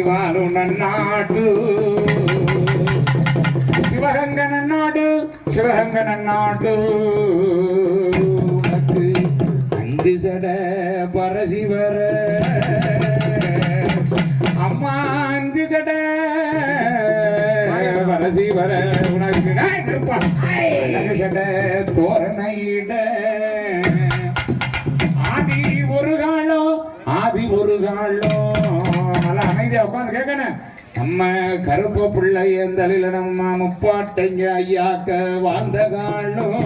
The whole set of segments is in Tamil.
வாழும் நன்னாடு சிவகங்க நன்னாடு சிவகங்க நன்னாடு உனக்கு 5 சட பரசிவர அம்மா 5 சட பரசிவர உனக்கு சட தோரணையிட ஆதி ஒரு காலம் நல்லா அமைதியா உட்காந்து கேட்கணும். நம்ம கருப்ப பிள்ளை எந்தலில நம்ம முப்பாட்டைங்க ஐயாக்க வாழ்ந்த காலம்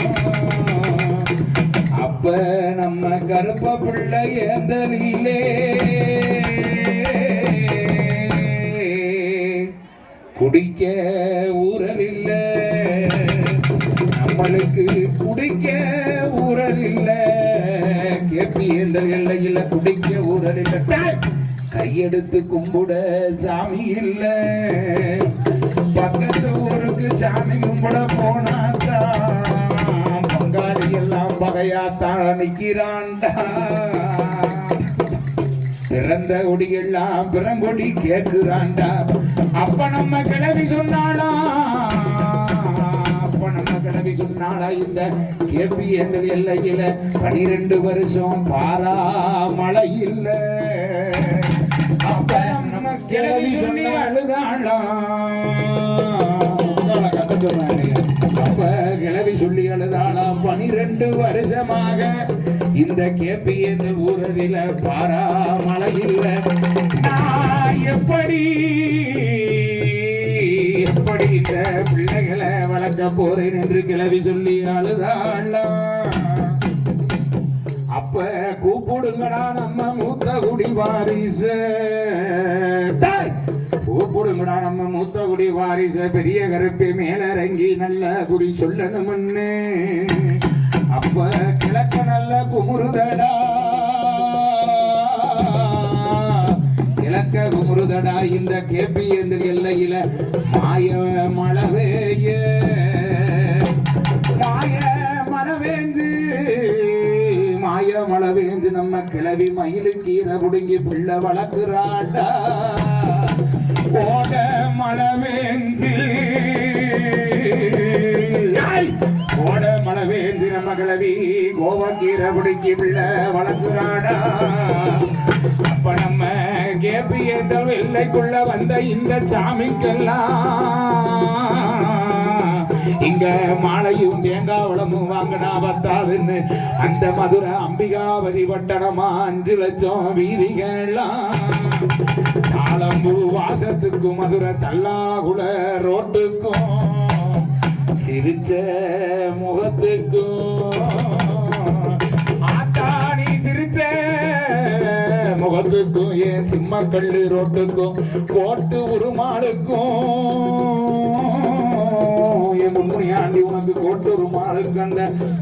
அப்ப நம்ம கருப்ப பிள்ளை எந்தலிலே குடிக்க ஊரல் இல்ல நம்மளுக்கு குடிக்க ஊரல் இல்ல கேப்பி எந்தல் எல்லையில குடிக்க ஊரல் இல்ல கையெடுத்து கும்பிட சாமி இல்ல பக்கத்து ஊருக்கு சாமி கும்பிட போனாதான் பங்காளி எல்லாம் பகையாத்தான் நிக்கிறான்டா பிறந்த கொடியெல்லாம் பிறங்கொடி கேக்குறான்டா அப்ப நம்ம கிளவி சொன்னாளா இந்த கேபி எங்கள் எல்லையில 12 வருஷம் பாரா மழை இல்ல அப்ப நம்ம கிளவி சொல்லி அப்ப கிளவி சொல்லி அழுதாளாம் 12 வருஷமாக இந்த கேபி எங்கள் ஊரில பாரா மழை இல்ல எப்படி இந்த பிள்ளைகளை வளர்க்க போறேன் என்று கிளவி சொல்லி அழுதாளா அப்ப கூப்பிடுங்கடா நம்ம மூத்த குடி வாரிச கூப்பிடுங்கடா நம்ம மூத்த குடி வாரிச பெரிய கருப்பை மேல இறங்கி நல்ல குடி சொல்லணும்னு அப்ப கிழக்க நல்ல குமுறுதடா குமுறுதடா இந்த கேபி எந்த எல்லையில மாய மழவேஞ்சு நம்ம கிளவி மயிலு கீரை புடுங்கி பிள்ளை வளர்க்குறாண்டா கோட மழவேஞ்சு நம்ம கிளவி கோவக்கீரை புடுங்கி பிள்ளை வளர்க்குறாடா அப்ப நம்ம கேபி என்ற எல்லைக்குள்ள வந்த இந்த சாமிக்கெல்லாம் இங்க மாலையும் தேங்காவளமும் வாங்கினா பத்தாதுன்னு அந்த மதுரை அம்பிகாவதி பட்டணமா 5 லட்சம் வீதிகள்லாம் தாளம்பூ வாசத்துக்கும் மதுரை தல்லாகுள ரோட்டுக்கும் சிரிச்ச முகத்துக்கும் ஆத்தானி சிரிச்ச முகத்துக்கும் ஏன் சிம்மக்கல்லு ரோட்டுக்கும் கோட்டு உருமாளுக்கும் என் முன்னியாண்டி உனக்கு கோட்டு உருமாளுக்கு அந்த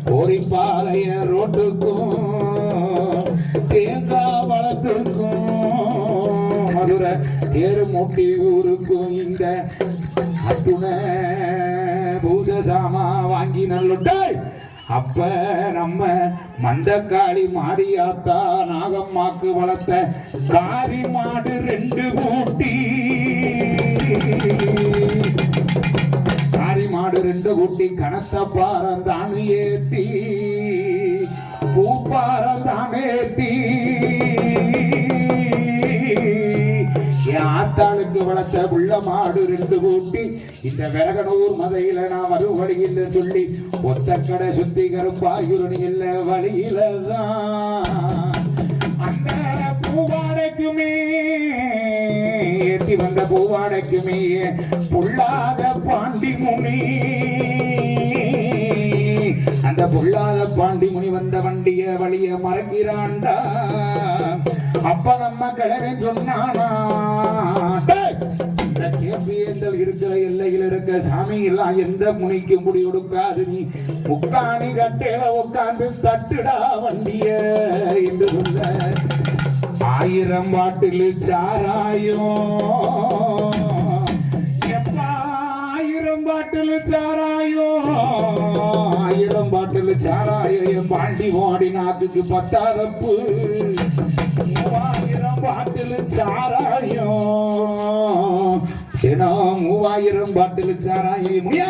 கோரிப்பாளைய ரோட்டுக்கும் தேங்காய் வளத்துக்கும் மதுரை தேரு மூட்டி ஊருக்கும் இந்த அத்துணை பூச சாமா வாங்கி நல்ல அப்ப நம்ம மந்தக்காளி மாடியாத்தா நாகம்மாக்கு வளர்த்த காரி மாடு 2 கூட்டி காரி மாடு 2 கூட்டி கனத்த பாரம் தானு ஏத்தி பூப்பாரம் தானேத்தி ஆத்தாளுக்கு வளர்த்த புள்ள மாடு 2 கூட்டி இந்த விரகனூர் மதையில நான் மறுபடியில் சொல்லி ஒத்தக்கடை சுத்தி கருப்பாயுரணி இல்ல வழியிலதான் அந்த பூவாடைக்குமே ஏற்றி வந்த பூவாடைக்குமே புள்ளாத பாண்டி முனி அந்த புள்ளாத பாண்டி முனி வந்த வண்டிய வழிய மறக்கிறான்டா அப்ப நம்ம கிழமை சொன்னானா இருக்கிற எல்லையில் இருக்க சாமி எல்லாம் எந்த முனைக்கும் முடி கொடுக்காது நீ முக்காணி கட்டையில உட்காந்து தட்டுடா வண்டிய என்று சொல்ல 1000 பாட்டில் சாராயம் 1000 பாட்டில் சாராயோ 1000 பாட்டில் சாராயம் பாண்டி ஓடி நாத்துக்கு பத்தாதப்பு 3000 பாட்டில் சாராயம் ஏன்னா 3000 பாட்டில் சாராயம் முடியா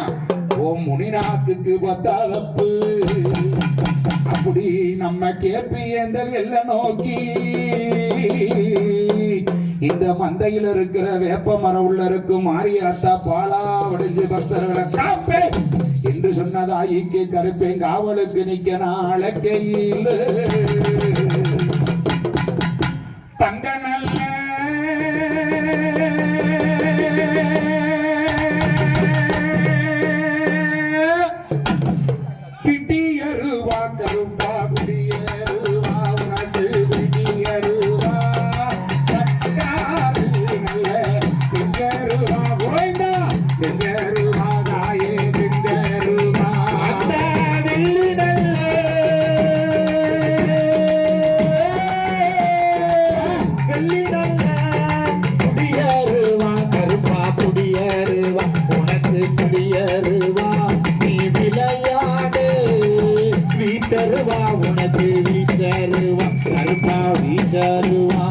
ஓ முனிநாத்துக்கு பத்தாதப்பு அப்படி நம்ம கேப்பி ஏந்தல் எல்லாம் நோக்கி இந்த மந்தையில் இருக்கிற வேப்ப மரம் உள்ள இருக்கும் மாரியாத்தா பாலா வடிஞ்சு பக்தர்களை காப்பே என்று சொன்னதாயிக்கு கருப்பேன் காவலுக்கு நிக்க நாளைக்கையில் தங்க நல்ல பிடியருவா கருப்பா குடியருவா உனக்கு பிடியருவா கட்டாரு நல்ல செங்கருவா போய்ந்தா செங்கருவா தாயே செங்கருவா அந்த வெள்ளி நல்ல வெள்ளி நல்ல குடியருவா கருப்பா குடியருவா உனக்கு குடியருவா நீ விளையாடு வீச்சருவா உனக்கு வீச்சருவா கருப்பா வீச்சருவா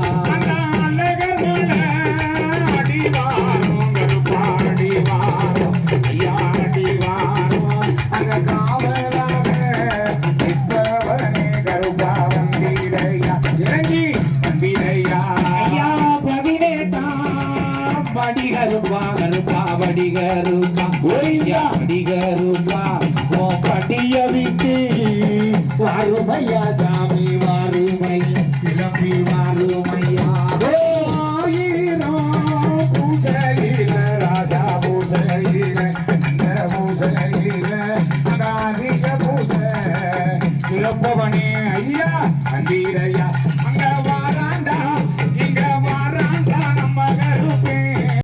படிகருப்பா கருப்பா படிகருப்பா ஒய்யா படிகருப்பா ஓ படிய விட்டு வாருமையா சாமி வாருமையா கிளம்பி வாருமையா ஆயிரம் பூசையில ராசா பூசையில இந்த பூசையில அநாதிக பூசை இழப்பவனே ஐயா அந்தீரையா